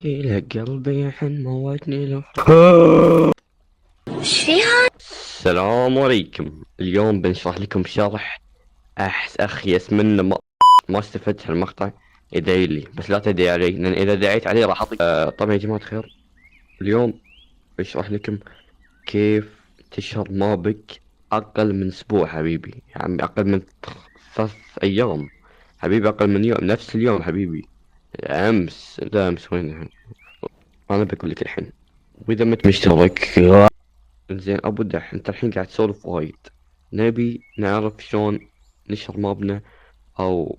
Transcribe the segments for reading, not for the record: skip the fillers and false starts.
إلى قلبي يحن موتني لو ايش فيها؟ السلام عليكم. اليوم بنشرح لكم شرح أخيس منه ما استفدت هالمقطع. ادعي لي بس لا تدعي علي، لأن إذا دعيت علي راح أعطيك. طبعا يا جماعة الخير، اليوم بشرح لكم كيف تشهر مابك أقل من أسبوع حبيبي، يعني أقل من 3 أيام حبيبي، أقل من يوم، نفس اليوم حبيبي. أمس لا أمس وين، أنا بقول لك الحين. وإذا ما مشترك زين ابو الدح، انت الحين قاعد تسولف وايد. نبي نعرف شلون نشر مابنا، او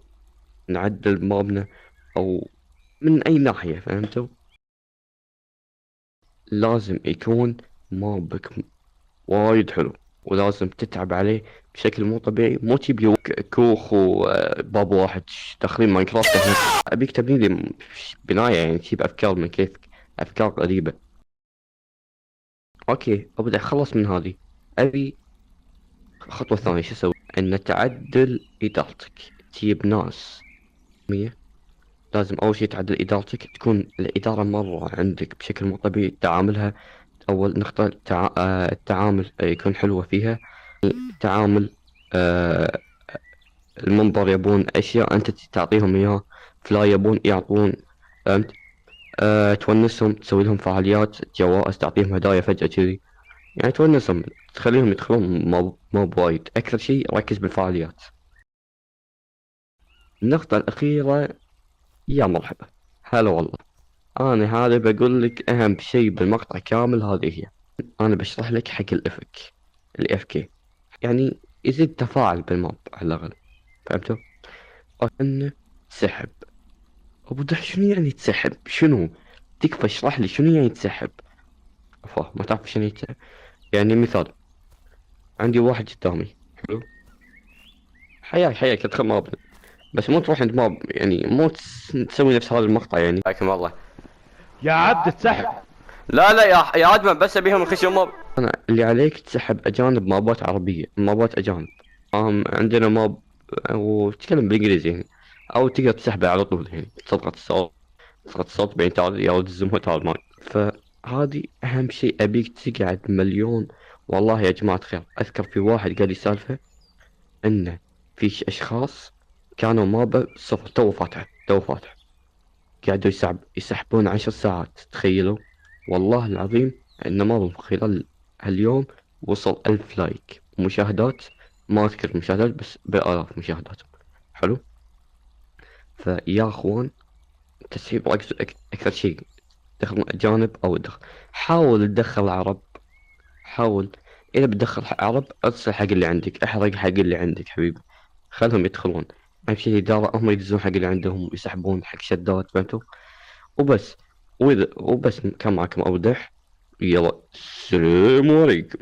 نعدل مابنا، او من اي ناحية، فهمتوا؟ لازم يكون مابك وايد حلو، ولازم تتعب عليه بشكل مو طبيعي. مو تجيب لي كوخ وباب واحد داخلين ماينكرافت هنا. ابيك تبني لي بناية، يعني تجيب افكار من كيفك، افكار غريبة. اوكي ابدا خلص من هذه. ابي الخطوة الثانية شو اسوي؟ ان تعدل ادارتك، تجيب ناس مية. لازم اول شي تعدل ادارتك، تكون الادارة مرة عندك بشكل مو طبيعي، تعاملها. اول نقطة التعامل يكون حلوة فيها. التعامل، آه، المنظر يبون اشياء انت تعطيهم اياها، فلا يبون يعطون، فهمت؟ تونسهم، تسوي لهم فعاليات، جوائز، تعطيهم هدايا فجأة كذي، يعني تونسهم، تخليهم يدخلون ما بوايد. اكثر شي ركز بالفعاليات. النقطة الأخيرة، يا مرحبا، هلا والله. أنا هذا بقول لك أهم شيء بالمقطع كامل، هذه هي. أنا بشرح لك حق الإف كي، يعني يزيد تفاعل بالماب على الأقل، فهمتوا؟ وكأنه سحب. أبو دح شنو يعني تسحب؟ شنو؟ تكفى اشرح لي شنو يعني تسحب. أفا ما تعرف شنو يتسحب؟ يعني مثال، عندي واحد قدامي حلو، حياك ادخل ماب، بس مو تروح عند ماب، يعني مو تسوي نفس هذا المقطع يعني. حياكم الله. يا عبد تسحب. لا يا ادمن، بس ابيهم يخشون ماب. انا اللي عليك تسحب اجانب، مابات عربيه، مابات اجانب. عندنا ماب وتتكلم بالانجليزي يعني، او تقدر تسحبه على طول، يعني تضغط الصوت، تضغط الصوت بين تعال يا ولد الزمه تعال معي. فهذه اهم شيء، ابيك تقعد مليون. والله يا جماعه خير، اذكر في واحد قال لي سالفه، انه في اشخاص كانوا مابا صفر، تو فاتح قعدوا يسحبون 10 ساعات، تخيلوا. والله العظيم إن مر خلال هاليوم وصل 1000 لايك ومشاهدات، ما أذكر مشاهدات بس بآلاف مشاهدات. حلو. فيا أخوان، تسحيب أكثر شيء، دخل أجانب أو حاول تدخل عرب، حاول. إذا بتدخل عرب ارسل حق اللي عندك، احرق حق اللي عندك حبيبي، خلهم يدخلون. أهم شيء الإدارة هم يدزون حق اللي عندهم، يسحبون حق شدات، فهمتوا؟ وبس. وبس كان معكم أوضح. يلا السلام عليكم.